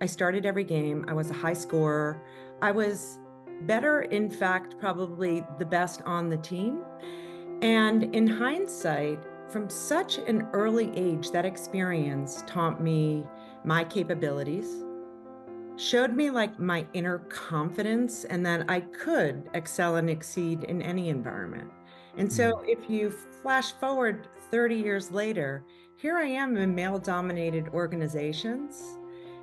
I started every game. I was a high scorer. I was better, in fact, probably the best on the team. And in hindsight, from such an early age, that experience taught me my capabilities, showed me like my inner confidence, and that I could excel and exceed in any environment. And so Mm, if you flash forward 30 years later, here I am in male-dominated organizations,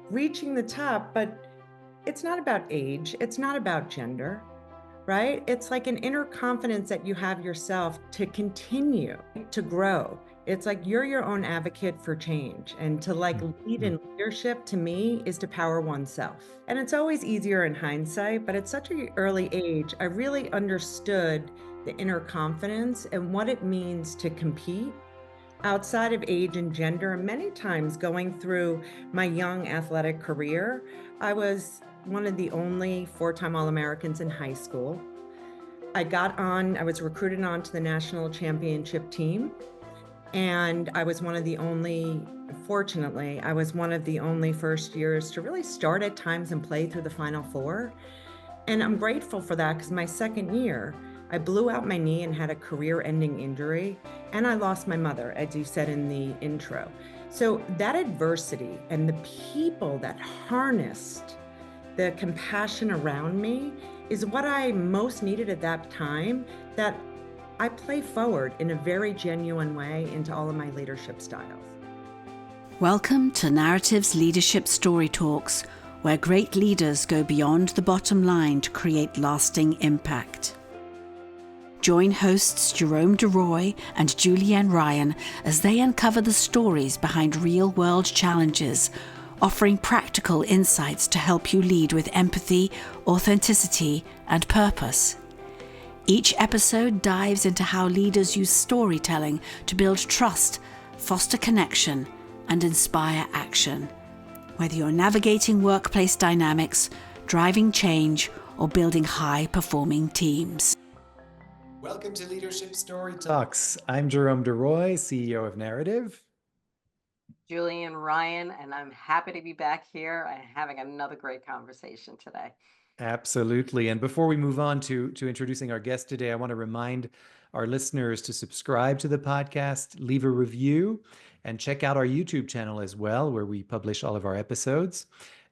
reaching the top, but it's not about age, it's not about gender, right? It's like an inner confidence that you have yourself to continue to grow. It's like you're your own advocate for change. And to like mm, lead mm. in leadership to me is to power oneself. And it's always easier in hindsight, but at such an early age, I really understood the inner confidence and what it means to compete outside of age and gender. And many times going through my young athletic career, I was one of the only four-time All-Americans in high school. I was recruited onto the national championship team. And fortunately, I was one of the only first years to really start at times and play through the Final Four. And I'm grateful for that because my second year, I blew out my knee and had a career-ending injury, and I lost my mother, as you said in the intro. So that adversity and the people that harnessed the compassion around me is what I most needed at that time, that I play forward in a very genuine way into all of my leadership styles. Welcome to Narrative's Leadership Story Talks, where great leaders go beyond the bottom line to create lasting impact. Join hosts Jerome Deroy and Julienne Ryan as they uncover the stories behind real-world challenges, offering practical insights to help you lead with empathy, authenticity, and purpose. Each episode dives into how leaders use storytelling to build trust, foster connection, and inspire action. Whether you're navigating workplace dynamics, driving change, or building high-performing teams. Welcome to Leadership Story Talks. I'm Jerome Deroy, CEO of Narrative. Julienne Ryan, and I'm happy to be back here and having another great conversation today. Absolutely. And before we move on to introducing our guest today, I want to remind our listeners to subscribe to the podcast, leave a review, and check out our YouTube channel as well, where we publish all of our episodes.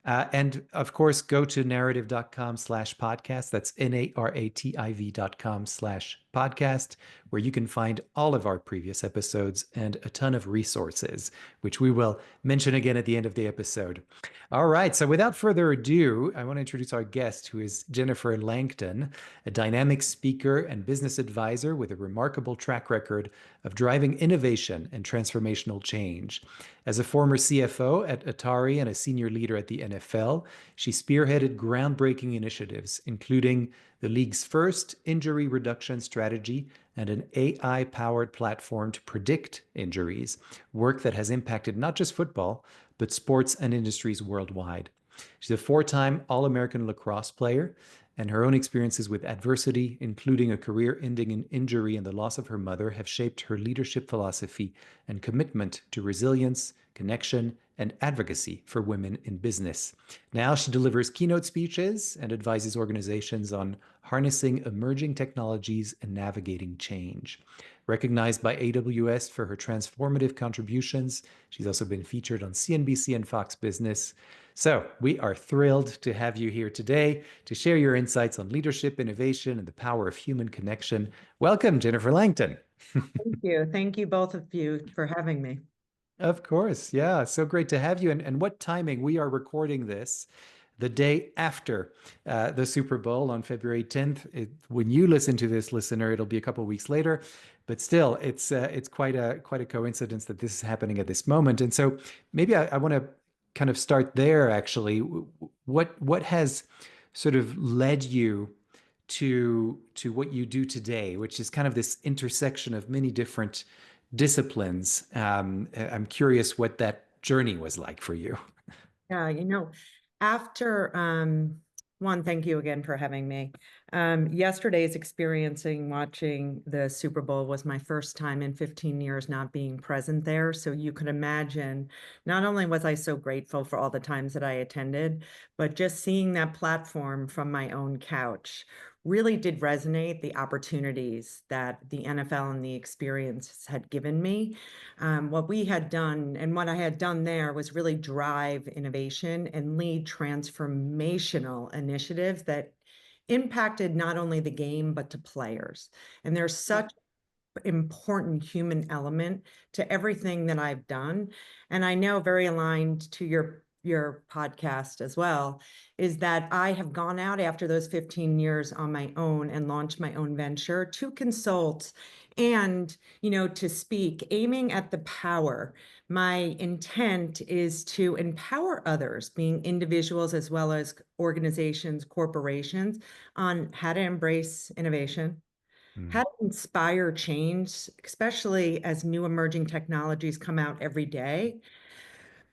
And of course, go to narrative.com/podcast. That's NARATIV.com/podcast, where you can find all of our previous episodes and a ton of resources, which we will mention again at the end of the episode. All right. So without further ado, I want to introduce our guest, who is Jennifer Langton, a dynamic speaker and business advisor with a remarkable track record of driving innovation and transformational change. As a former CFO at Atari and a senior leader at the NFL, she spearheaded groundbreaking initiatives, including the league's first injury reduction strategy and an AI-powered platform to predict injuries, work that has impacted not just football, but sports and industries worldwide. She's a four-time All-American lacrosse player, and her own experiences with adversity, including a career-ending injury and the loss of her mother, have shaped her leadership philosophy and commitment to resilience, connection, and advocacy for women in business. Now she delivers keynote speeches and advises organizations on harnessing emerging technologies and navigating change. Recognized by AWS for her transformative contributions, she's also been featured on CNBC and Fox Business. So we are thrilled to have you here today to share your insights on leadership, innovation, and the power of human connection. Welcome, Jennifer Langton. Thank you. Thank you, both of you, for having me. Of course. Yeah. So great to have you. And what timing? We are recording this the day after the Super Bowl on February 10th. When you listen to this, listener, it'll be a couple of weeks later. But still, it's quite a coincidence that this is happening at this moment. And so maybe I want to kind of start there, actually. What has sort of led you to what you do today, which is kind of this intersection of many different disciplines. I'm curious what that journey was like for you. Yeah, after One, thank you again for having me. Yesterday's experiencing watching the Super Bowl was my first time in 15 years not being present there. So you could imagine, not only was I so grateful for all the times that I attended, but just seeing that platform from my own couch really did resonate the opportunities that the NFL and the experience had given me. What we had done and what I had done there was really drive innovation and lead transformational initiatives that impacted not only the game, but to players. And there's such important human element to everything that I've done. And I know very aligned to your podcast as well, is that I have gone out after those 15 years on my own and launched my own venture to consult and, to speak, aiming at the power. My intent is to empower others, being individuals as well as organizations, corporations, on how to embrace innovation, how to inspire change, especially as new emerging technologies come out every day.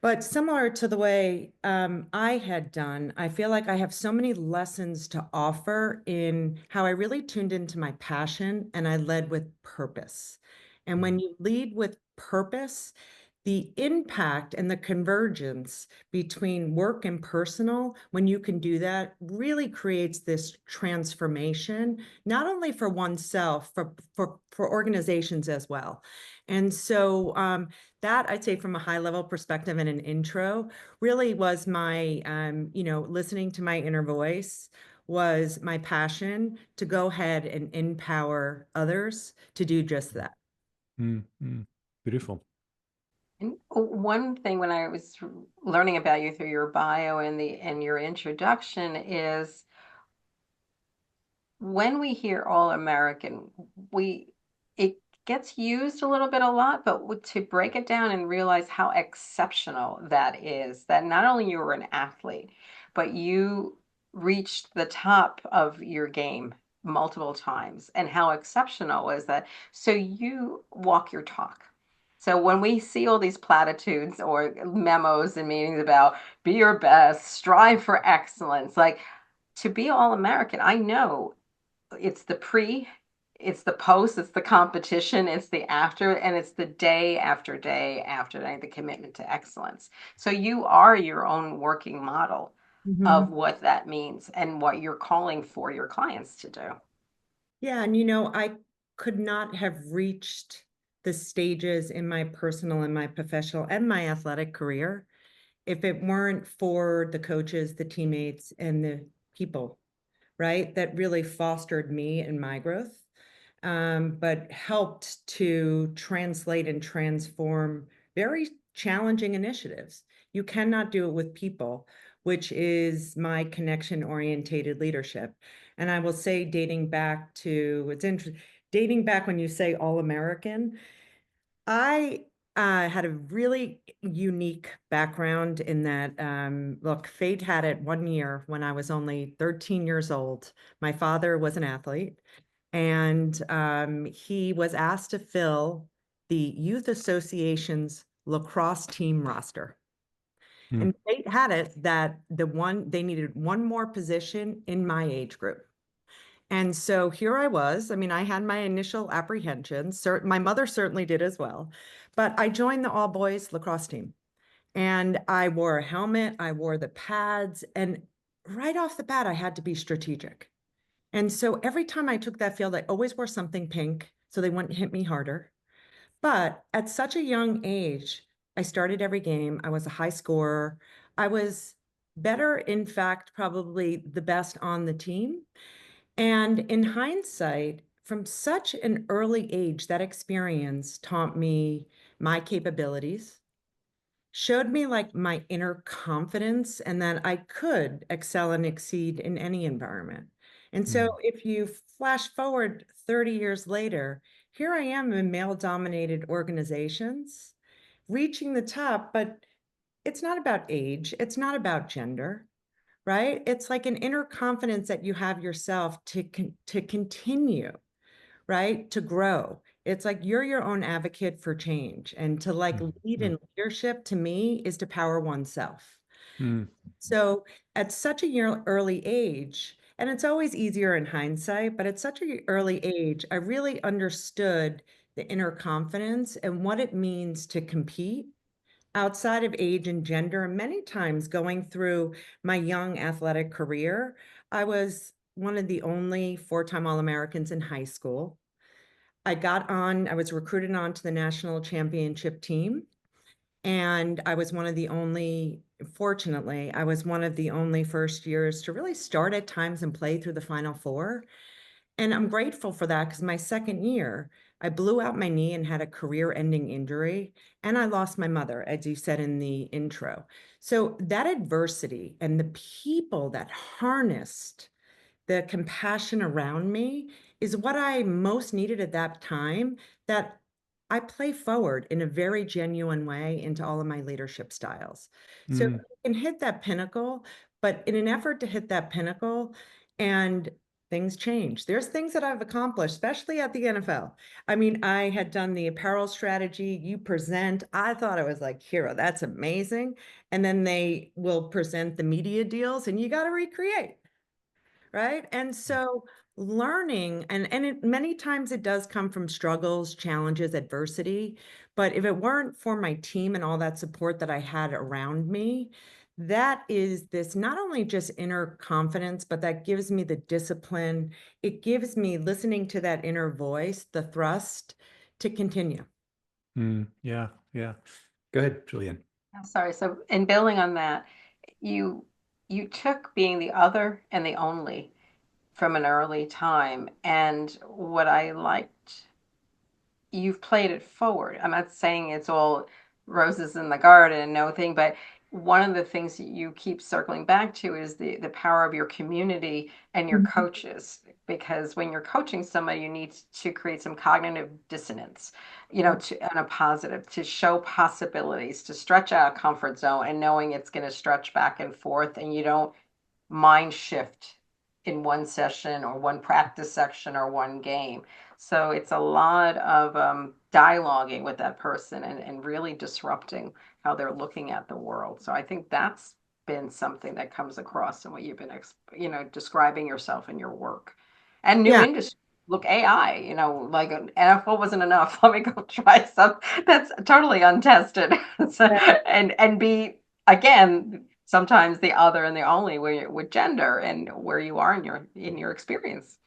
But similar to the way I had done, I feel like I have so many lessons to offer in how I really tuned into my passion and I led with purpose. And when you lead with purpose, the impact and the convergence between work and personal, when you can do that, really creates this transformation, not only for oneself, for organizations as well. And so that I'd say from a high level perspective and an intro really was my, listening to my inner voice was my passion to go ahead and empower others to do just that. Beautiful. And one thing when I was learning about you through your bio and your introduction is when we hear all American, it gets used a little bit a lot, but to break it down and realize how exceptional that is, that not only you were an athlete, but you reached the top of your game multiple times, and how exceptional is that. So you walk your talk. So when we see all these platitudes or memos and meetings about be your best, strive for excellence, like to be all American, I know it's the pre, it's the post, it's the competition, it's the after, and it's the day after day after day, the commitment to excellence. So you are your own working model of what that means and what you're calling for your clients to do. Yeah, and I could not have reached the stages in my personal and my professional and my athletic career if it weren't for the coaches, the teammates, and the people, right, that really fostered me and my growth, but helped to translate and transform very challenging initiatives. You cannot do it with people, which is my connection orientated leadership. And I will say, dating back to, it's interesting, dating back when you say all American, I had a really unique background in that, look, fate had it one year when I was only 13 years old. My father was an athlete, and he was asked to fill the Youth Association's lacrosse team roster. And fate had it that they needed one more position in my age group. And so here I was. I mean, I had my initial apprehensions. My mother certainly did as well. But I joined the all boys lacrosse team and I wore a helmet, I wore the pads, and right off the bat, I had to be strategic. And so every time I took that field, I always wore something pink so they wouldn't hit me harder. But at such a young age, I started every game. I was a high scorer. I was better, in fact, probably the best on the team. And in hindsight, from such an early age, that experience taught me my capabilities, showed me like my inner confidence, and that I could excel and exceed in any environment. And so if you flash forward 30 years later, here I am in male-dominated organizations, reaching the top, but it's not about age, it's not about gender, right? It's like an inner confidence that you have yourself to continue, right? To grow. It's like you're your own advocate for change, and to like lead in leadership to me is to power oneself. Mm. So at such a early age, and it's always easier in hindsight, but at such an early age, I really understood the inner confidence and what it means to compete outside of age and gender. And many times going through my young athletic career, I was one of the only four-time All-Americans in high school. I was recruited onto the national championship team. And I was one of the only fortunately, I was one of the only first years to really start at times and play through the Final Four. And I'm grateful for that because my second year, I blew out my knee and had a career-ending injury, and I lost my mother, as you said in the intro. So that adversity and the people that harnessed the compassion around me is what I most needed at that time, that I play forward in a very genuine way into all of my leadership styles. So Mm. you can hit that pinnacle, but in an effort to hit that pinnacle, and things change. There's things that I've accomplished, especially at the NFL. I mean, I had done the apparel strategy, you present. I thought I was like, hero, that's amazing. And then they will present the media deals and you got to recreate. Right? And so learning many times it does come from struggles, challenges, adversity, but if it weren't for my team and all that support that I had around me, that is this not only just inner confidence, but that gives me the discipline. It gives me listening to that inner voice, the thrust to continue. Mm. Yeah. Yeah. Go ahead, Julienne. I'm sorry. So in building on that, you you took being the other and the only from an early time. And what I liked, you've played it forward. I'm not saying it's all roses in the garden and no thing, but one of the things that you keep circling back to is the power of your community and your Mhm. coaches. Because when you're coaching somebody, you need to create some cognitive dissonance, Mhm. and a positive, to show possibilities, to stretch out a comfort zone and knowing it's going to stretch back and forth, and you don't mind shift in one session or one practice section or one game. So it's a lot of dialoguing with that person and really disrupting how they're looking at the world. So I think that's been something that comes across in what you've been, describing yourself in your work. And new Yeah. industry. Look, AI, like an NFL wasn't enough. Let me go try some that's totally untested. So, and be again sometimes the other and the only with gender and where you are in your experience.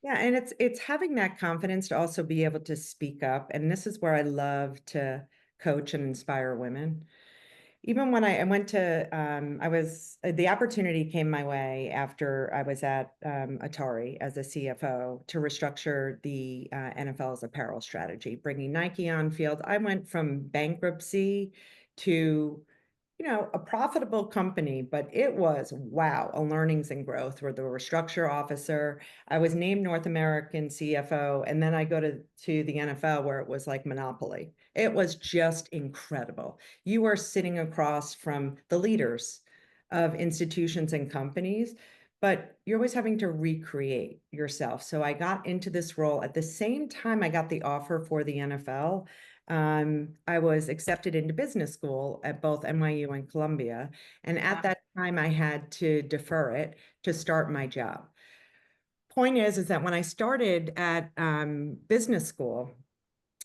Yeah, and it's having that confidence to also be able to speak up, and this is where I love to coach and inspire women. Even when I went to, I was the opportunity came my way after I was at Atari as a CFO to restructure the NFL's apparel strategy, bringing Nike on field. I went from bankruptcy to a profitable company, but it was, wow, a learnings and growth. Where the restructure officer, I was named North American CFO, and then I go to the NFL where it was like monopoly. It was just incredible. You are sitting across from the leaders of institutions and companies, but you're always having to recreate yourself. So I got into this role at the same time I got the offer for the NFL. I was accepted into business school at both NYU and Columbia. And at that time, I had to defer it to start my job. Point is that when I started at business school,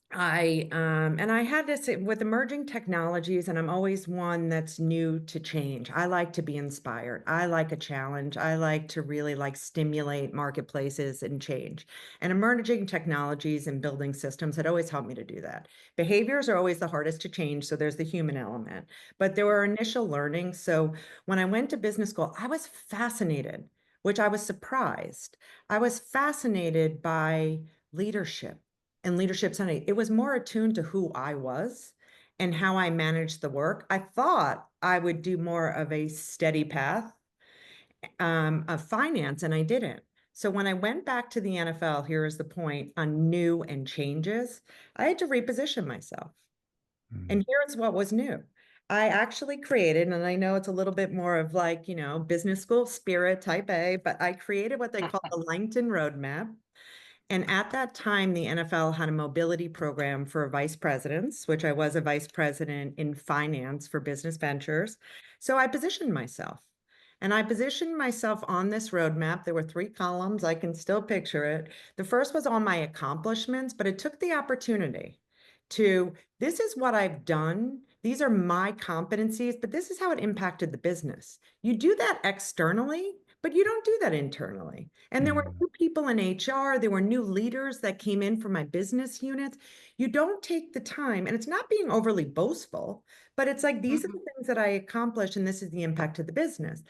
I had this with emerging technologies, and I'm always one that's new to change. I like to be inspired. I like a challenge. I like to really like stimulate marketplaces and change. And emerging technologies and building systems had always helped me to do that. Behaviors are always the hardest to change, so there's the human element. But there were initial learnings. So when I went to business school, I was fascinated, which I was surprised. I was fascinated by leadership and leadership Sunday. It was more attuned to who I was and how I managed the work. I thought I would do more of a steady path of finance, and I didn't. So when I went back to the NFL, here is the point on new and changes, I had to reposition myself. Mm. And here's what was new. I actually created, and I know it's a little bit more of like, business school spirit type A, but I created what they call the Langton Roadmap. And at that time, the NFL had a mobility program for vice presidents, which I was a vice president in finance for business ventures. So I positioned myself. And I positioned myself on this roadmap. There were 3 columns. I can still picture it. The first was all my accomplishments, but it took the opportunity to, this is what I've done. These are my competencies, but this is how it impacted the business. You do that externally, but you don't do that internally. And there were new people in HR, there were new leaders that came in from my business units. You don't take the time, and it's not being overly boastful, but it's like, these are the things that I accomplished, and this is the impact of the business.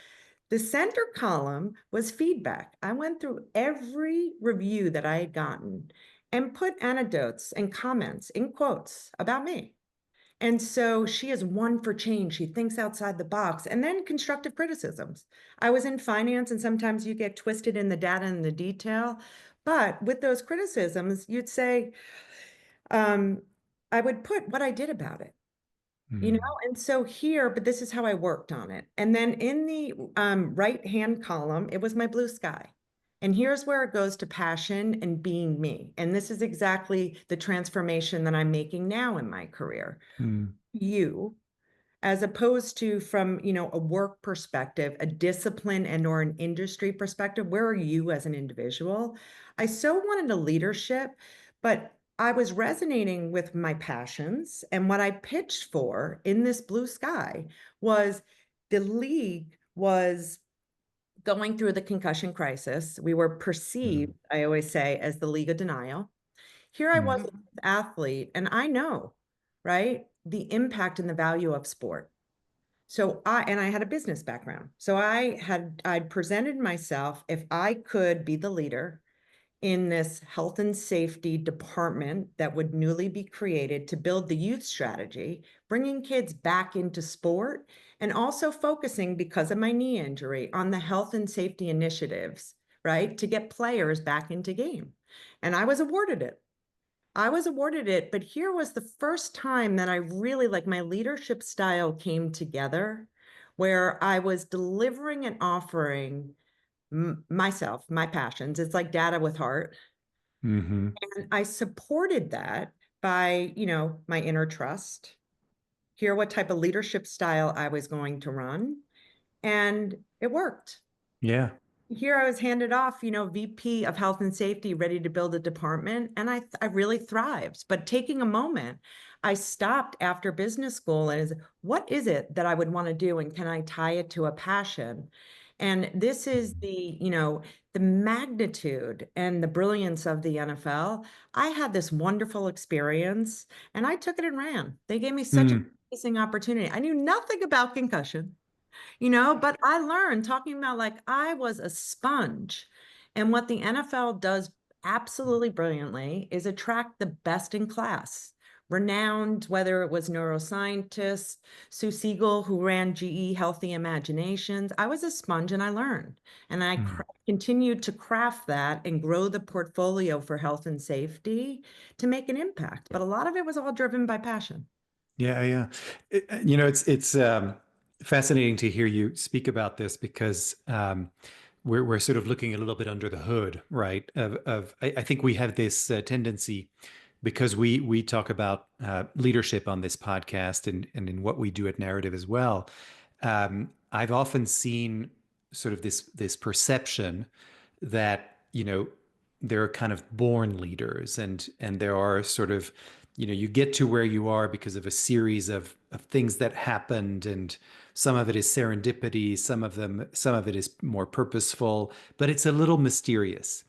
The center column was feedback. I went through every review that I had gotten and put anecdotes and comments in quotes about me. And so she is one for change. She thinks outside the box. And then constructive criticisms. I was in finance, and sometimes you get twisted in the data and the detail. But with those criticisms, you'd say, I would put what I did about it. And so here, but this is how I worked on it. And then in the right-hand column, it was my blue sky. And here's where it goes to passion and being me. And this is exactly the transformation that I'm making now in my career. You, as opposed to from, a work perspective, a discipline and or an industry perspective, where are you as an individual? I so wanted a leadership, but I was resonating with my passions. And what I pitched for in this blue sky was, the league was going through the concussion crisis. We were perceived, I always say, as the league of denial. Here I was, an athlete, and I know, right, the impact and the value of sport. So I had a business background. So I'd presented myself, if I could be the leader in this health and safety department that would newly be created to build the youth strategy, bringing kids back into sport, and also focusing, because of my knee injury, on the health and safety initiatives, right, to get players back into game. And I was awarded it. But here was the first time that I really, like, my leadership style came together, where I was delivering and offering myself, my passions. It's like data with heart. And I supported that by, my inner trust, hear what type of leadership style I was going to run. And it worked. Yeah. Here I was handed off, VP of health and safety, ready to build a department. And I really thrived. But taking a moment, I stopped after business school and what is it that I would want to do? And can I tie it to a passion? And this is the magnitude and the brilliance of the NFL. I had this wonderful experience and I took it and ran. They gave me such an amazing opportunity. I knew nothing about concussion. But I learned, talking about, like, I was a sponge. And what the NFL does absolutely brilliantly is attract the best in class, renowned, whether it was neuroscientists, Sue Siegel, who ran GE Healthy Imaginations. I was a sponge and I learned. And I continued to craft that and grow the portfolio for health and safety to make an impact. But a lot of it was all driven by passion. Yeah, yeah. It's fascinating to hear you speak about this because we're sort of looking a little bit under the hood, right? I think we have this tendency, because we talk about leadership on this podcast and in what we do at Narrative as well. I've often seen sort of this perception that there are kind of born leaders, and there are sort of you get to where you are because of a series of things that happened, and some of it is serendipity, some of it is more purposeful, but it's a little mysterious.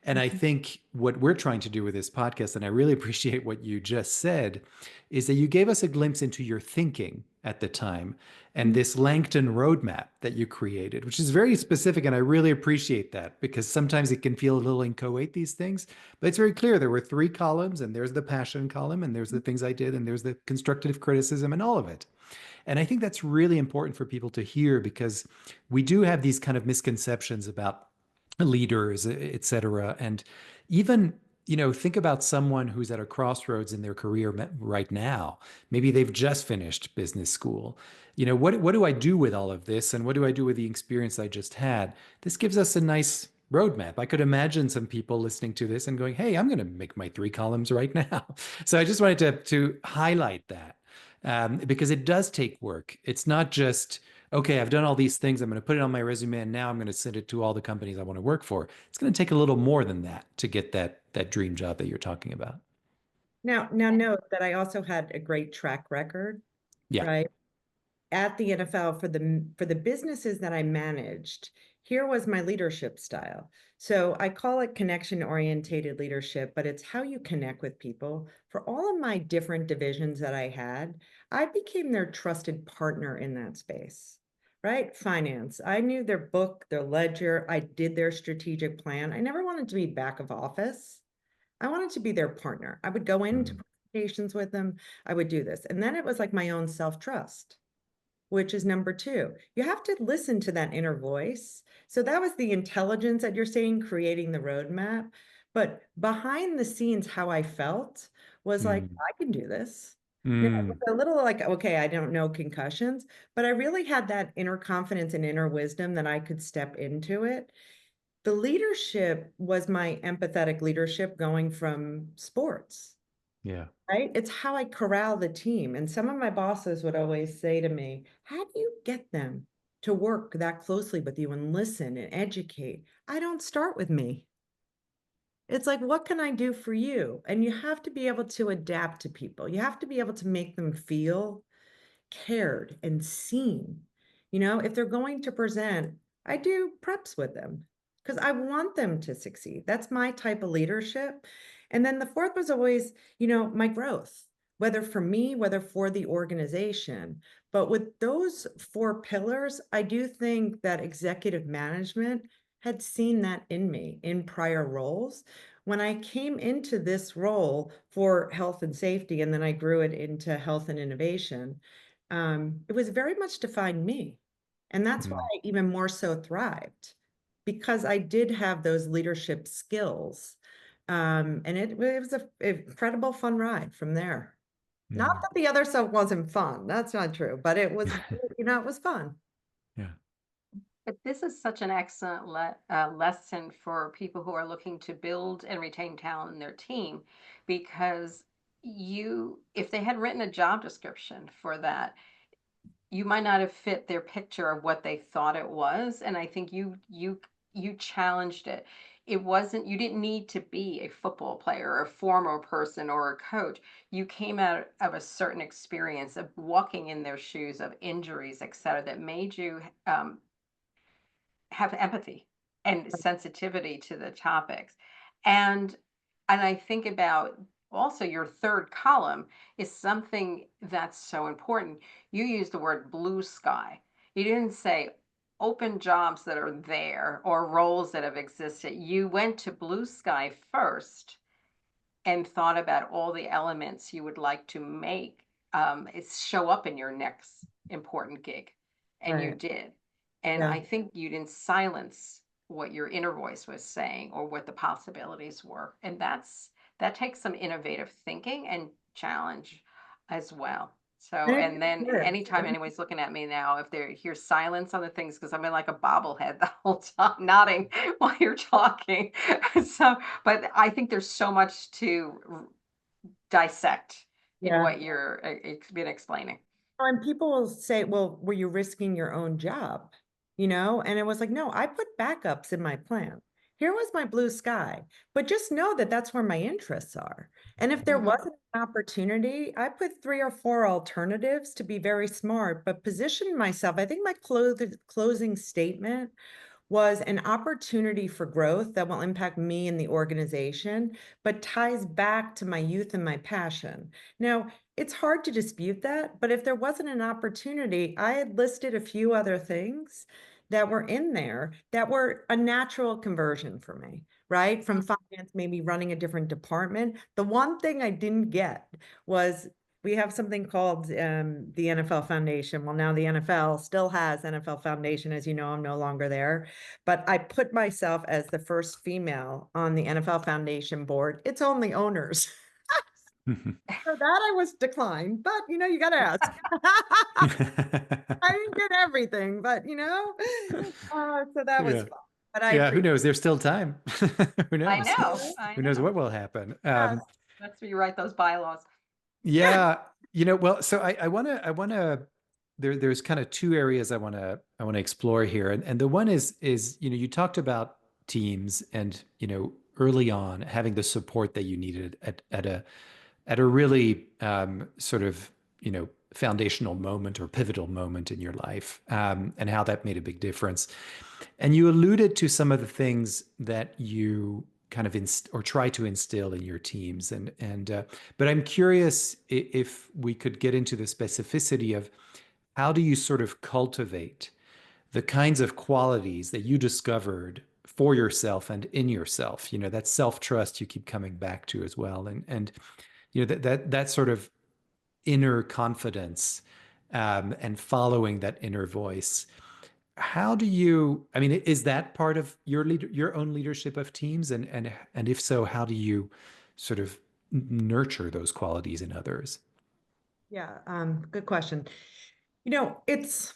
And I think what we're trying to do with this podcast, and I really appreciate what you just said, is that you gave us a glimpse into your thinking at the time and this Langton roadmap that you created, which is very specific. And I really appreciate that, because sometimes it can feel a little inchoate, these things, but it's very clear. There were 3 columns, and there's the passion column, and there's the things I did, and there's the constructive criticism, and all of it. And I think that's really important for people to hear, because we do have these kind of misconceptions about leaders, et cetera. And even, think about someone who's at a crossroads in their career right now. Maybe they've just finished business school. What do I do with all of this? And what do I do with the experience I just had? This gives us a nice roadmap. I could imagine some people listening to this and going, "Hey, I'm going to make my 3 columns right now." So I just wanted to highlight that because it does take work. It's not just, okay, I've done all these things. I'm going to put it on my resume, and now I'm going to send it to all the companies I want to work for. It's going to take a little more than that to get that dream job that you're talking about. Now note that I also had a great track record, Yeah. right? At the NFL for the businesses that I managed, here was my leadership style. So I call it connection orientated leadership, but it's how you connect with people. For all of my different divisions that I had, I became their trusted partner in that space, right? Finance. I knew their book, their ledger. I did their strategic plan. I never wanted to be back of office. I wanted to be their partner. I would go into Mhm. presentations with them. I would do this. And then it was like my own self-trust, which is number two. You have to listen to that inner voice. So that was the intelligence that you're saying, creating the roadmap. But behind the scenes, how I felt was like, Mm. I can do this. You know, it Mm. was a little like, okay, I don't know concussions, but I really had that inner confidence and inner wisdom that I could step into it. The leadership was my empathetic leadership going from sports. Yeah. Right? It's how I corral the team. And some of my bosses would always say to me, how do you get them to work that closely with you and listen and educate? I don't start with me. It's like, what can I do for you? And you have to be able to adapt to people. You have to be able to make them feel cared and seen. You know, if they're going to present, I do preps with them because I want them to succeed. That's my type of leadership. And then the fourth was always, my growth, whether for me, whether for the organization. But with those four pillars, I do think that executive management had seen that in me in prior roles. When I came into this role for health and safety, and then I grew it into health and innovation, it was very much defined me. And that's why Mm. I even more so thrived because I did have those leadership skills. And it was an incredible fun ride from there. Not Mm. that the other stuff wasn't fun. That's not true, but it was, it was fun. Yeah. But this is such an excellent lesson for people who are looking to build and retain talent in their team, because if they had written a job description for that, you might not have fit their picture of what they thought it was. And I think you challenged it. It wasn't, you didn't need to be a football player or a former person or a coach. You came out of a certain experience of walking in their shoes, of injuries, et cetera, that made you have empathy and sensitivity to the topics. And and I think about also your third column is something that's so important. You use the word blue sky. You didn't say open jobs that are there or roles that have existed. You went to blue sky first and thought about all the elements you would like to make show up in your next important gig. And you Right. did. And Yeah. I think you didn't silence what your inner voice was saying or what the possibilities were. And that takes some innovative thinking and challenge as well. So, And it and then works. anytime anyone's looking at me now, if they hear silence on the things, because I'm in like a bobblehead the whole time, nodding while you're talking. So, but I think there's so much to dissect in Yeah. what you're been explaining. And people will say, well, were you risking your own job? And it was like, no, I put backups in my plan. Here was my blue sky, but just know that that's where my interests are. And if there Mhm. wasn't an opportunity, I put three or four alternatives to be very smart, but position myself. I think my closing statement was an opportunity for growth that will impact me and the organization, but ties back to my youth and my passion. Now, it's hard to dispute that, but if there wasn't an opportunity, I had listed a few other things that were in there that were a natural conversion for me, right? From finance, maybe running a different department. The one thing I didn't get was we have something called the NFL Foundation. Well, now the NFL still has NFL Foundation. As you know, I'm no longer there, but I put myself as the first female on the NFL Foundation board. It's only owners. So that I was declined, but you got to ask. I didn't get everything, but so that was Yeah. fun. but I Yeah, who appreciate knows? There's still time. Who I knows? know, I Who knows know. what will happen? yes. That's where you write those bylaws. Yeah, well, so I wanna there's kind of two areas I wanna explore here. And the one is, you talked about teams and, early on having the support that you needed at a really sort of, foundational moment or pivotal moment in your life, and how that made a big difference. And you alluded to some of the things that you kind of or try to instill in your teams, but I'm curious if we could get into the specificity of how do you sort of cultivate the kinds of qualities that you discovered for yourself and in yourself, that self-trust you keep coming back to as well, and that sort of inner confidence, and following that inner voice. How do you, I mean, is that part of your own leadership of teams? And if so, how do you sort of nurture those qualities in others? Yeah, good question. It's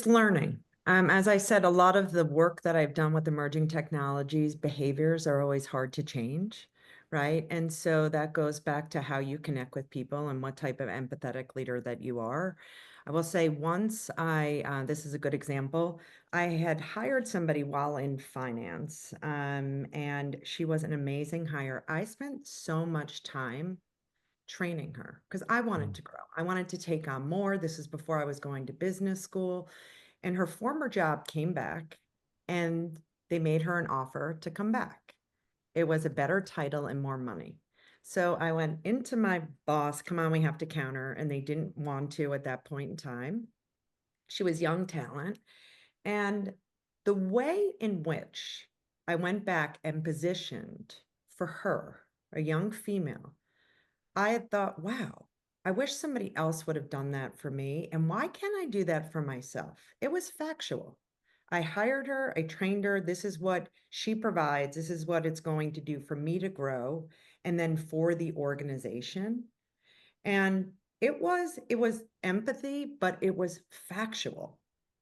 learning. As I said, a lot of the work that I've done with emerging technologies, behaviors are always hard to change, right? And so that goes back to how you connect with people and what type of empathetic leader that you are. I will say once this is a good example. I had hired somebody while in finance, and she was an amazing hire. I spent so much time training her because I wanted Mm, to grow. I wanted to take on more. This is before I was going to business school. And her former job came back and they made her an offer to come back. It was a better title and more money. So I went into my boss, come on, we have to counter. And they didn't want to at that point in time. She was young talent. And the way in which I went back and positioned for her, a young female, I had thought, wow, I wish somebody else would have done that for me. And why can't I do that for myself? It was factual. I hired her, I trained her. This is what she provides. This is what it's going to do for me to grow and then for the organization. And it was empathy, but it was factual.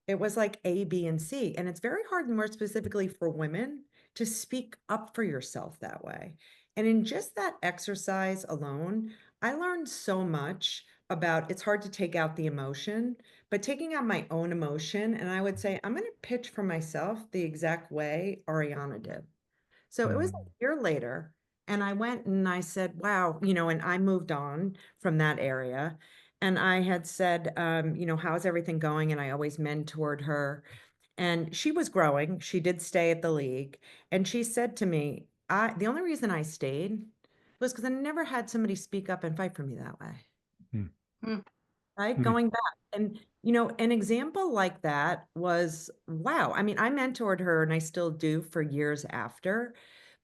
It was like A, B, and C. And it's very hard, more specifically for women, to speak up for yourself that way. And in just that exercise alone, I learned so much about it's hard to take out the emotion, but taking out my own emotion. And I would say, I'm going to pitch for myself the exact way Ariana did. So it was a mm, year later, and I went and I said, wow, and I moved on from that area. And I had said, how's everything going? And I always mentored her. And she was growing. She did stay at the league. And she said to me, the only reason I stayed was because I never had somebody speak up and fight for me that way, mm, Mm, right? mm, Going back. And, an example like that was, wow. I mean, I mentored her and I still do for years after,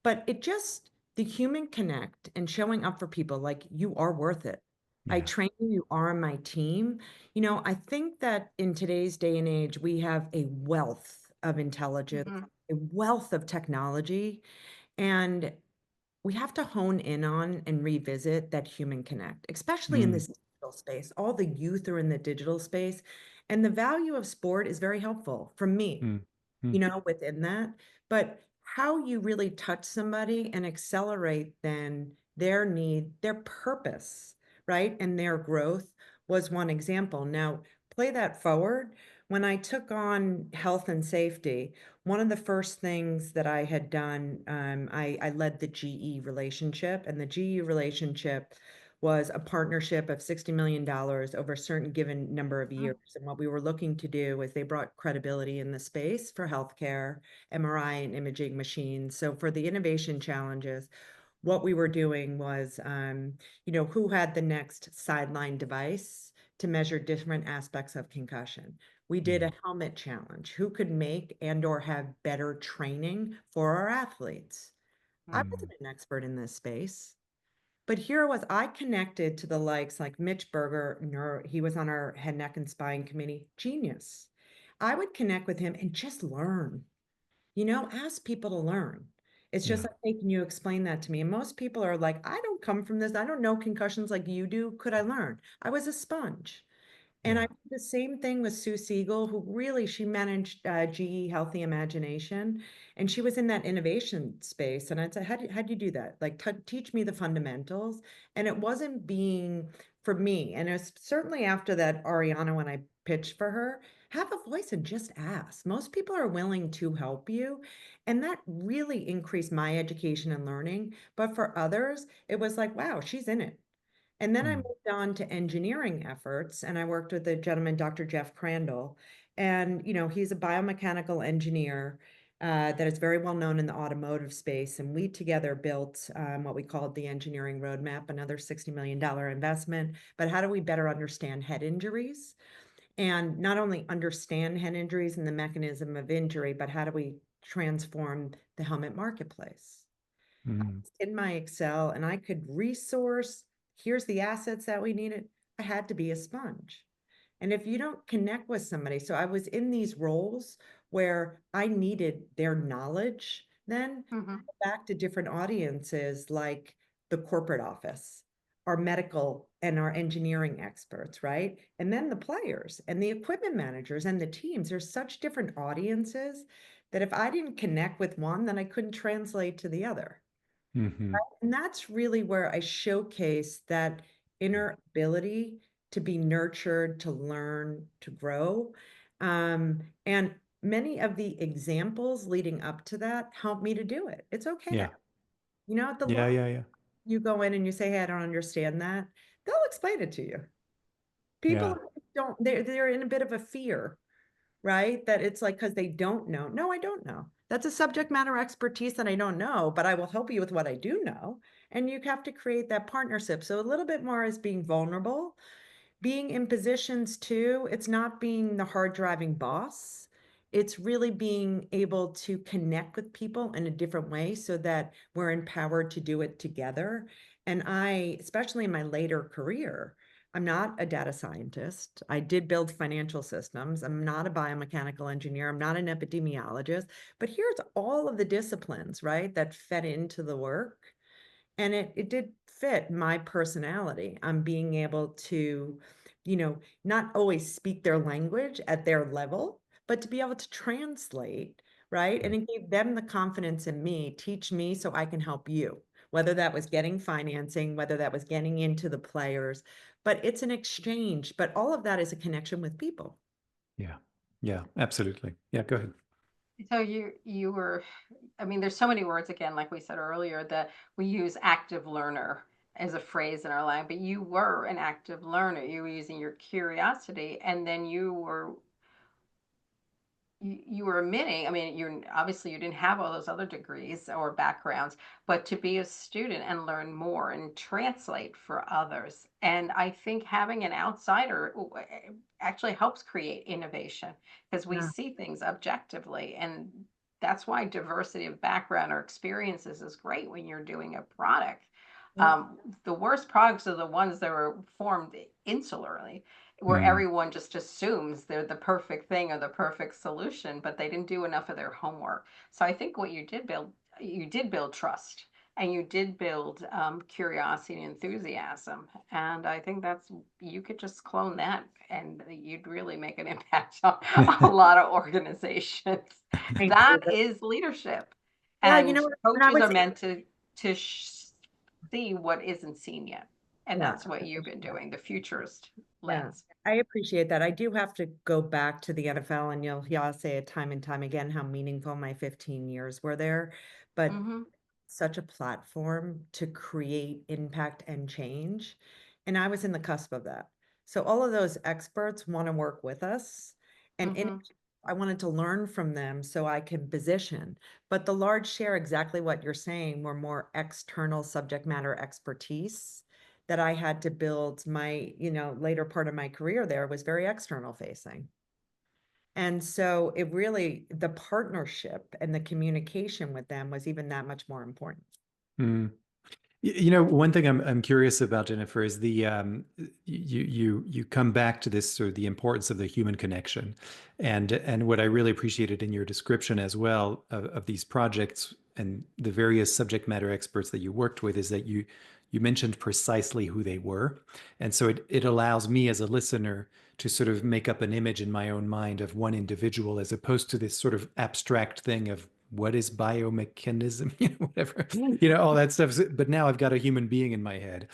but the human connect and showing up for people like you are worth it. I yeah. train you, you are on my team. I think that in today's day and age, we have a wealth of intelligence, mhm, a wealth of technology, and we have to hone in on and revisit that human connect, especially in Mm, this digital space. All the youth are in the digital space, and the value of sport is very helpful for me, mm, mm, within that. But how you really touch somebody and accelerate then their need, their purpose, right? And their growth was one example. Now, play that forward. When I took on health and safety, one of the first things that I had done, I led the GE relationship, and the GE relationship was a partnership of $60 million over a certain given number of mm, years. And what we were looking to do was they brought credibility in the space for healthcare, MRI and imaging machines. So for the innovation challenges, what we were doing was, who had the next sideline device to measure different aspects of concussion. We did mm, a helmet challenge. Who could make and or have better training for our athletes? I mm, wasn't an expert in this space. But here was I connected to the likes like Mitch Berger, he was on our head, neck, and spine committee, genius. I would connect with him and just learn, ask people to learn. It's just yeah. like making you explain that to me. And most people are like, I don't come from this. I don't know concussions like you do. Could I learn? I was a sponge. And I Yeah. did the same thing with Sue Siegel, who really, she managed GE Healthy Imagination, and she was in that innovation space. And I'd say, how do you do that? Like, teach me the fundamentals. And it wasn't being for me. And it's certainly after that, Ariana, when I pitched for her, have a voice and just ask. Most people are willing to help you. And that really increased my education and learning. But for others, it was like, wow, she's in it. And then I Mm. moved on to engineering efforts, and I worked with a gentleman, Dr. Jeff Crandall. And, he's a biomechanical engineer that is very well known in the automotive space. And we together built what we called the engineering roadmap, another $60 million investment. But how do we better understand head injuries? And not only understand head injuries and the mechanism of injury, but how do we transform the helmet marketplace? Mm. In my Excel and I could resource, here's the assets that we needed. I had to be a sponge. And if you don't connect with somebody, so I was in these roles where I needed their knowledge, then Mhm. back to different audiences like the corporate office, our medical and our engineering experts, right? And then the players and the equipment managers and the teams. There's such different audiences that if I didn't connect with one, then I couldn't translate to the other. Hmm. And that's really where I showcase that inner ability to be nurtured, to learn, to grow. And many of the examples leading up to that help me to do it. It's okay to, Yeah. at the Yeah. level Yeah. Yeah. you go in and you say, hey, I don't understand that, they'll explain it to you. People Yeah. don't, they're in a bit of a fear, right? That it's like, because they don't know. No, I don't know. That's a subject matter expertise that I don't know, but I will help you with what I do know. And you have to create that partnership. So a little bit more is being vulnerable, being in positions too. It's not being the hard driving boss. It's really being able to connect with people in a different way so that we're empowered to do it together. And I, especially in my later career, I'm not a data scientist. I did build financial systems. I'm not a biomechanical engineer. I'm not an epidemiologist. But here's all of the disciplines, right, that fed into the work. And it did fit my personality. I'm being able to, not always speak their language at their level, but to be able to translate, right? And it gave them the confidence in me, teach me so I can help you, whether that was getting financing, whether that was getting into the players, but it's an exchange. But all of that is a connection with people. Yeah. Yeah. Absolutely. Yeah. Go ahead. So you were, I mean, there's so many words again, like we said earlier, that we use active learner as a phrase in our language, but you were an active learner. You were using your curiosity, and then you were admitting, I mean, you're obviously you didn't have all those other degrees or backgrounds, but to be a student and learn more and translate for others. And I think having an outsider actually helps create innovation because we Yeah. see things objectively. And that's why diversity of background or experiences is great when you're doing a product. Yeah. The worst products are the ones that were formed insularly where Mm. everyone just assumes they're the perfect thing or the perfect solution, but they didn't do enough of their homework. So I think what you did build trust and you did build curiosity and enthusiasm. And I think you could just clone that and you'd really make an impact on a lot of organizations. Thank That you. is leadership. Well, And when I coaches was, are meant to see what isn't seen yet. And yeah. that's what you've been doing, the futurist Yeah, lens. I appreciate that. I do have to go back to the NFL, and you'll hear us say it time and time again how meaningful my 15 years were there. But Mhm, such a platform to create impact and change. And I was in the cusp of that. So all of those experts want to work with us. And mhm. I wanted to learn from them so I can position. But the large share, exactly what you're saying, were more external subject matter expertise that I had to build. My, later part of my career there was very external facing. And so it really, the partnership and the communication with them was even that much more important. Mm. One thing I'm curious about, Jennifer, is the you come back to this sort of the importance of the human connection, and what I really appreciated in your description as well of these projects and the various subject matter experts that you worked with is that you mentioned precisely who they were, and so it allows me as a listener to sort of make up an image in my own mind of one individual, as opposed to this sort of abstract thing of what is biomechanism, whatever, all that stuff. But now I've got a human being in my head.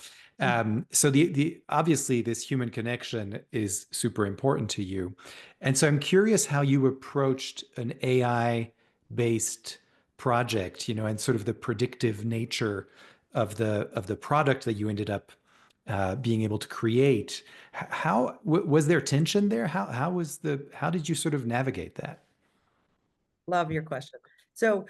So the obviously this human connection is super important to you. And so I'm curious how you approached an AI based project, and sort of the predictive nature of the product that you ended up being able to create. How was there tension there? How did you sort of navigate that? Love your question. So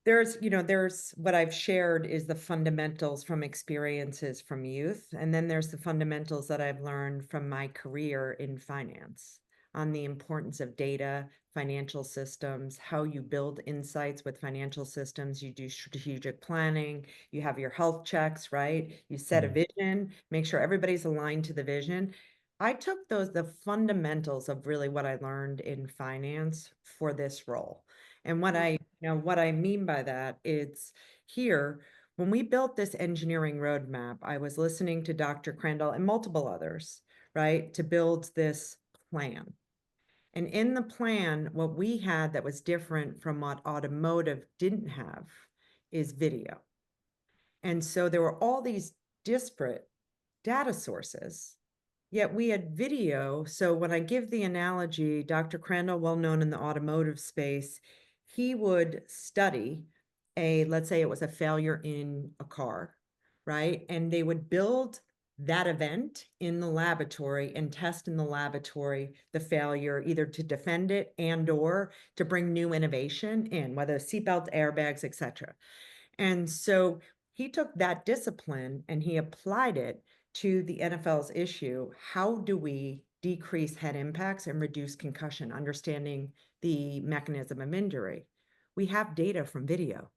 there's what I've shared is the fundamentals from experiences from youth. And then there's the fundamentals that I've learned from my career in finance on the importance of data, financial systems, how you build insights with financial systems. You do strategic planning, you have your health checks, right? You set a vision, make sure everybody's aligned to the vision. I took the fundamentals of really what I learned in finance for this role. And what I mean by that is here, when we built this engineering roadmap, I was listening to Dr. Crandall and multiple others, right, to build this plan. And in the plan, what we had that was different from what automotive didn't have is video. And so there were all these disparate data sources, yet we had video. So when I give the analogy, Dr. Crandall, well known in the automotive space, he would study let's say it was a failure in a car, right? And they would build that event in the laboratory and test in the laboratory the failure, either to defend it and or to bring new innovation in, whether seatbelts, airbags, etc. And so he took that discipline and he applied it to the NFL's issue. How do we decrease head impacts and reduce concussion, understanding the mechanism of injury? We have data from video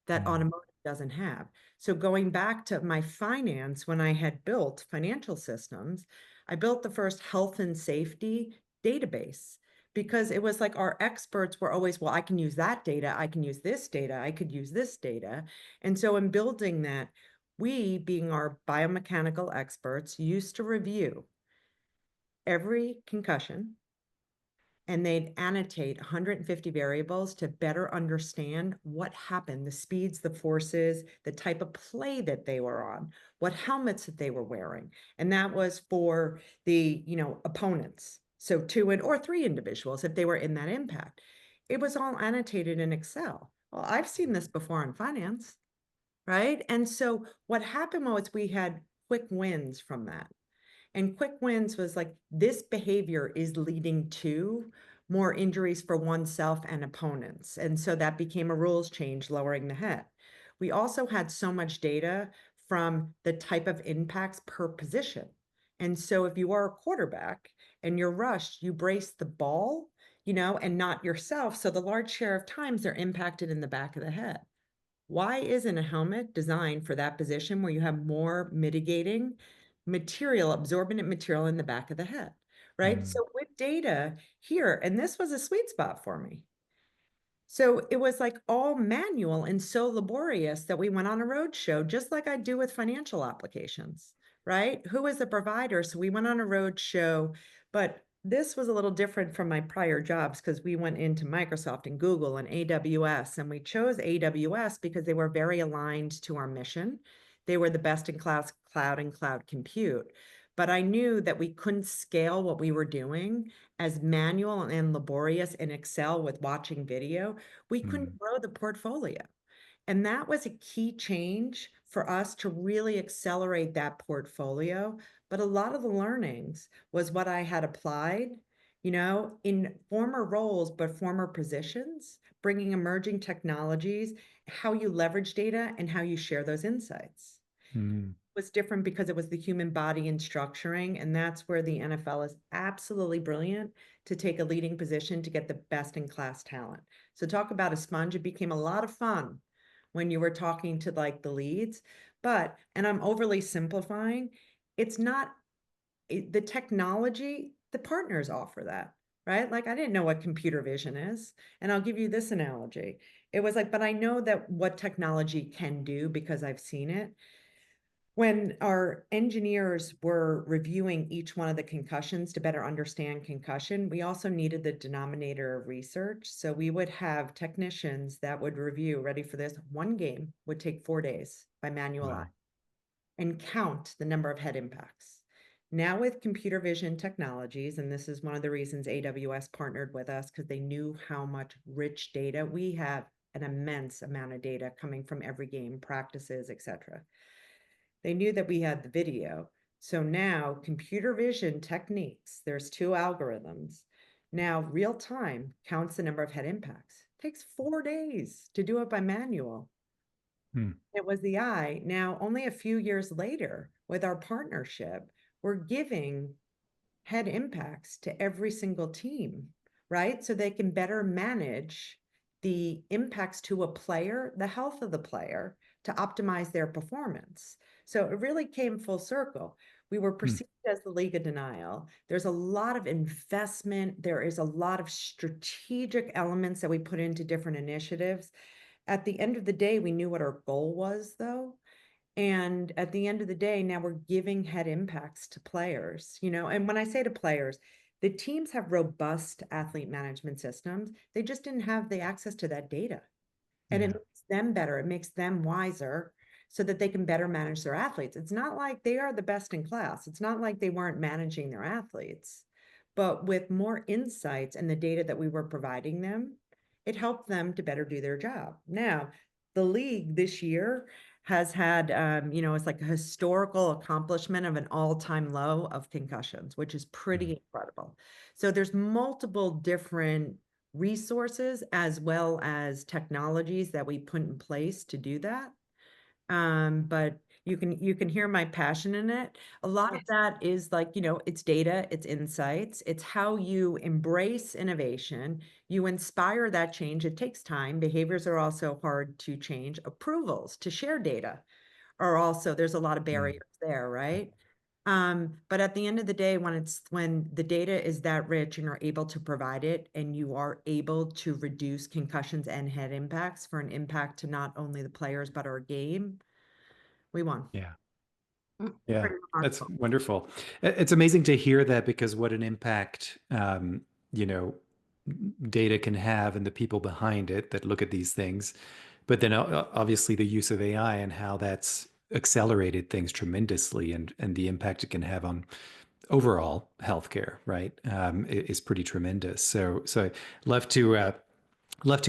that automotive doesn't have. So going back to my finance, when I had built financial systems, I built the first health and safety database because it was like our experts were always, well, I can use that data, I can use this data, I could use this data. And so in building that, we, being our biomechanical experts, used to review every concussion, and they'd annotate 150 variables to better understand what happened, the speeds, the forces, the type of play that they were on, what helmets that they were wearing. And that was for the, opponents. So 2 or 3 individuals, if they were in that impact. It was all annotated in Excel. Well, I've seen this before in finance, right? And so what happened was we had quick wins from that. And quick wins was like, this behavior is leading to more injuries for oneself and opponents. And so that became a rules change, lowering the head. We also had so much data from the type of impacts per position. And so if you are a quarterback and you're rushed, you brace the ball, and not yourself. So the large share of times they're impacted in the back of the head. Why isn't a helmet designed for that position where you have more mitigating material, absorbent material in the back of the head, right? So with data here, and this was a sweet spot for me. So it was like all manual and so laborious that we went on a road show, just like I do with financial applications, right? Who is the provider? So we went on a road show, but this was a little different from my prior jobs because we went into Microsoft and Google and AWS, and we chose AWS because they were very aligned to our mission. They were the best in class cloud and cloud compute. But I knew that we couldn't scale what we were doing as manual and laborious in Excel with watching video. We couldn't grow the portfolio. And that was a key change for us to really accelerate that portfolio. But a lot of the learnings was what I had applied, in former roles, but former positions, bringing emerging technologies, how you leverage data and how you share those insights. Was different because it was the human body and structuring. And that's where the NFL is absolutely brilliant to take a leading position to get the best in class talent. So talk about a sponge. It became a lot of fun when you were talking to like the leads, and I'm overly simplifying, it's not the technology, the partners offer that, right? Like I didn't know what computer vision is. And I'll give you this analogy. It was like, but I know that what technology can do because I've seen it. When our engineers were reviewing each one of the concussions to better understand concussion, we also needed the denominator of research. So we would have technicians that would review, ready for this, one game would take 4 days by manual eye Wow. and count the number of head impacts. Now with computer vision technologies, and this is one of the reasons AWS partnered with us because they knew how much rich data we have, an immense amount of data coming from every game, practices, etc. They knew that we had the video. So now computer vision techniques, there's two algorithms. Now real time counts the number of head impacts. It takes 4 days to do it by manual. It was the eye. Now, only a few years later, with our partnership, we're giving head impacts to every single team, right? So they can better manage the impacts to a player, the health of the player, to optimize their performance. So it really came full circle. We were perceived as the League of Denial. There's a lot of investment. There is a lot of strategic elements that we put into different initiatives. At the end of the day, we knew what our goal was, though. And at the end of the day, now we're giving head impacts to players, and when I say to players, the teams have robust athlete management systems. They just didn't have the access to that data. And it Yeah. makes them better. It makes them wiser so that they can better manage their athletes. It's not like they are the best in class. It's not like they weren't managing their athletes. But with more insights and the data that we were providing them, it helped them to better do their job. Now, the league this year has had, it's like a historical accomplishment of an all-time low of concussions, which is pretty incredible. So there's multiple different resources as well as technologies that we put in place to do that. But you can hear my passion in it. A lot of that is like, it's data, it's insights, it's how you embrace innovation, you inspire that change. It takes time. Behaviors are also hard to change. Approvals to share data are also, there's a lot of barriers there, right? But at the end of the day, when the data is that rich and you're able to provide it and you are able to reduce concussions and head impacts for an impact to not only the players but our game, we won. Yeah. Mm. Yeah, Pretty that's remarkable. wonderful. It's amazing to hear that because what an impact, you know, data can have and the people behind it that look at these things. But then obviously the use of AI and how that's accelerated things tremendously and the impact it can have on overall healthcare, right, is pretty tremendous. So love to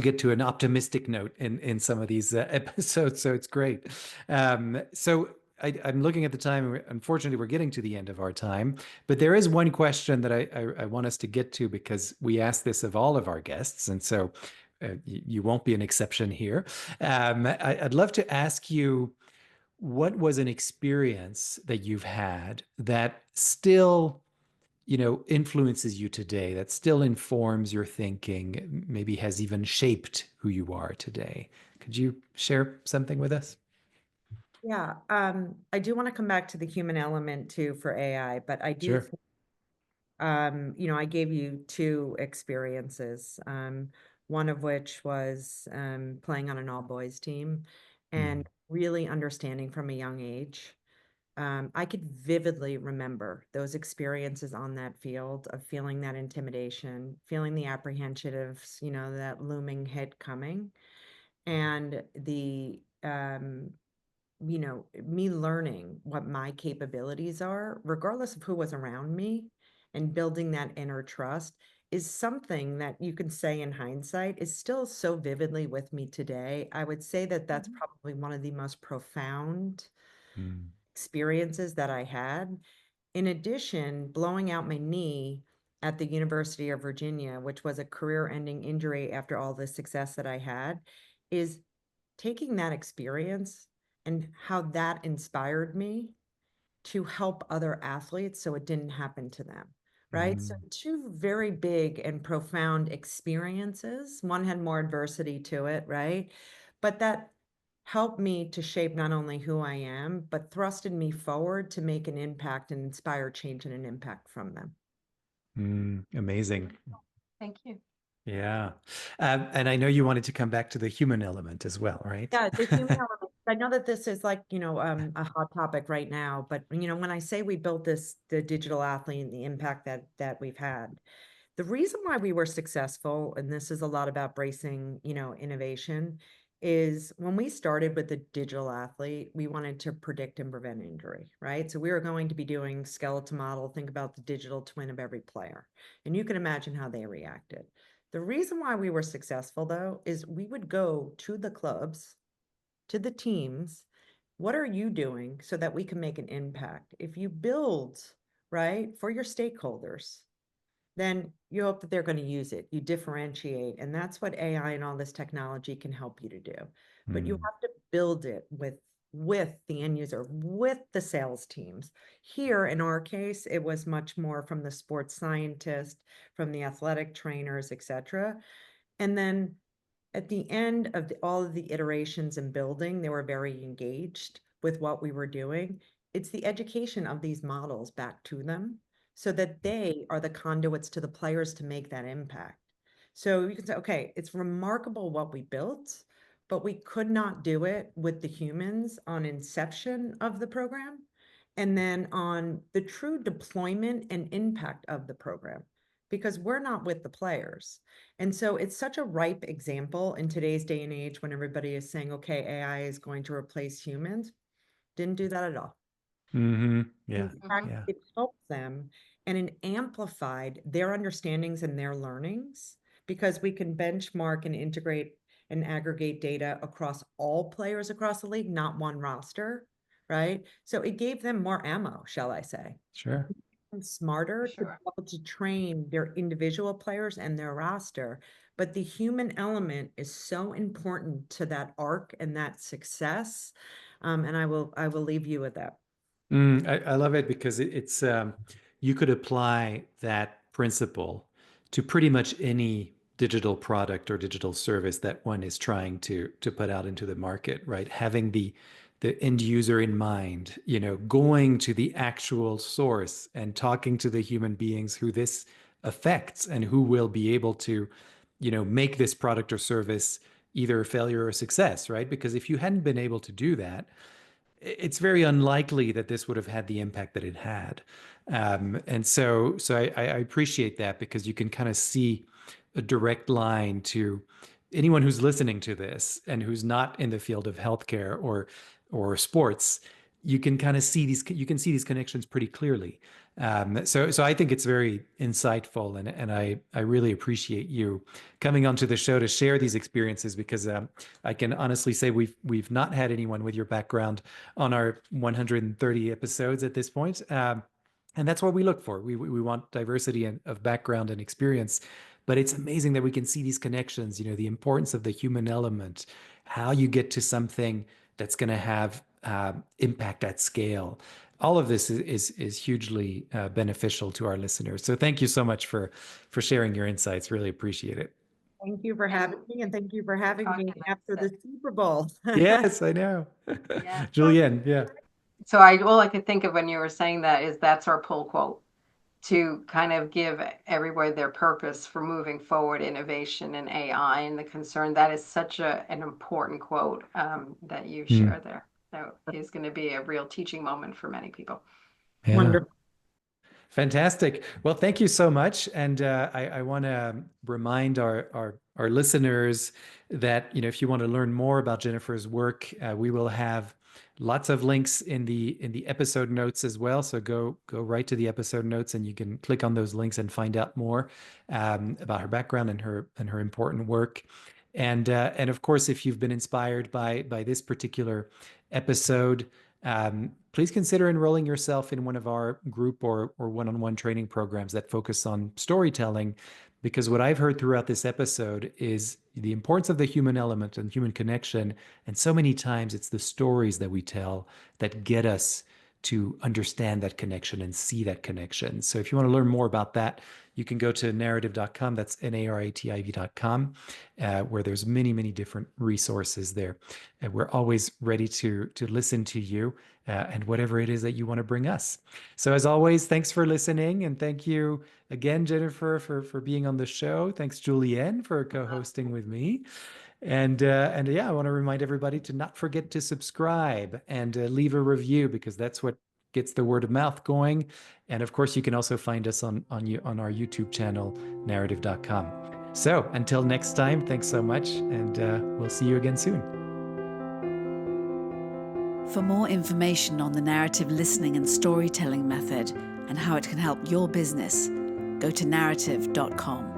get to an optimistic note in some of these episodes. So it's great. So I'm looking at the time. Unfortunately, we're getting to the end of our time. But there is one question that I want us to get to because we ask this of all of our guests, and so you won't be an exception here. I'd love to ask you, what was an experience that you've had that still influences you today, that still informs your thinking, maybe has even shaped who you are today? Could you share something with us? Yeah, I do want to come back to the human element too for AI, but I do Sure. think, I gave you two experiences, one of which was playing on an all boys team and really understanding from a young age. I could vividly remember those experiences on that field of feeling that intimidation, feeling the apprehension of, that looming hit coming, and me learning what my capabilities are, regardless of who was around me, and building that inner trust is something that you can say in hindsight is still so vividly with me today. I would say that that's probably one of the most profound Mm. experiences that I had. In addition, blowing out my knee at the University of Virginia, which was a career-ending injury after all the success that I had, is taking that experience and how that inspired me to help other athletes so it didn't happen to them, right? So Mm. two very big and profound experiences. One had more adversity to it, right? But that helped me to shape not only who I am, but thrusted me forward to make an impact and inspire change and an impact from them. Amazing. Thank you. Yeah. And I know you wanted to come back to the human element as well, right? Yeah, the human element I know that this is like, a hot topic right now, but when I say we built the digital athlete and the impact that we've had, the reason why we were successful, and this is a lot about bracing, innovation, is when we started with the digital athlete, we wanted to predict and prevent injury, right? So we were going to be doing skeletal model, think about the digital twin of every player, and you can imagine how they reacted. The reason why we were successful, though, is we would go to the clubs, to the teams, what are you doing so that we can make an impact? If you build, right, for your stakeholders, then you hope that they're going to use it. You differentiate, and that's what AI and all this technology can help you to do. But you have to build it with the end user, with the sales teams. Here in our case, it was much more from the sports scientist, from the athletic trainers, etc. And then at the end of all of the iterations and building, they were very engaged with what we were doing. It's the education of these models back to them so that they are the conduits to the players to make that impact. So you can say, okay, it's remarkable what we built, but we could not do it with the humans on inception of the program and then on the true deployment and impact of the program, because we're not with the players. And so it's such a ripe example in today's day and age when everybody is saying, okay, AI is going to replace humans. Didn't do that at all. Yeah. In fact, Yeah. it helped them and it amplified their understandings and their learnings because we can benchmark and integrate and aggregate data across all players across the league, not one roster, right? So it gave them more ammo, shall I say. Sure. And smarter to be Sure. able to train their individual players and their roster. But the human element is so important to that arc and that success. And I will leave you with that. I love it because it's you could apply that principle to pretty much any digital product or digital service that one is trying to put out into the market, right? Having the end user in mind, going to the actual source and talking to the human beings who this affects and who will be able to, make this product or service either a failure or a success, right? Because if you hadn't been able to do that, it's very unlikely that this would have had the impact that it had. And so I appreciate that because you can kind of see a direct line to anyone who's listening to this and who's not in the field of healthcare or sports. You can kind of see these connections pretty clearly. So I think it's very insightful, and I really appreciate you coming onto the show to share these experiences because I can honestly say we've not had anyone with your background on our 130 episodes at this point. And that's what we look for. We want diversity of background and experience, but it's amazing that we can see these connections, the importance of the human element, how you get to something that's going to have impact at scale. All of this is hugely beneficial to our listeners. So thank you so much for sharing your insights. Really appreciate it. Thank you for having me, and thank you for having me talking after about the Super Bowl. Yes, I know. Yeah. Julienne, yeah. So all I could think of when you were saying that is that's our pull quote to kind of give everybody their purpose for moving forward innovation and AI and the concern. That is such an important quote that you share there. So is going to be a real teaching moment for many people. Yeah. Wonderful. Fantastic. Well, thank you so much. And I want to remind our listeners that, if you want to learn more about Jennifer's work, we will have lots of links in the episode notes as well. So go right to the episode notes and you can click on those links and find out more about her background and her important work. And of course, if you've been inspired by this particular episode, please consider enrolling yourself in one of our group or one-on-one training programs that focus on storytelling, because what I've heard throughout this episode is the importance of the human element and human connection. And so many times it's the stories that we tell that get us to understand that connection and see that connection. So if you want to learn more about that, you can go to narrative.com. That's NARATIV.com, where there's many, many different resources there. And we're always ready to listen to you and whatever it is that you want to bring us. So as always, thanks for listening. And thank you again, Jennifer, for being on the show. Thanks, Julienne, for co-hosting with me. And yeah, I want to remind everybody to not forget to subscribe and leave a review, because that's what gets the word of mouth going. And of course, you can also find us on our YouTube channel, narrative.com. So until next time, thanks so much, and we'll see you again soon. For more information on the narrative listening and storytelling method and how it can help your business, go to narrative.com.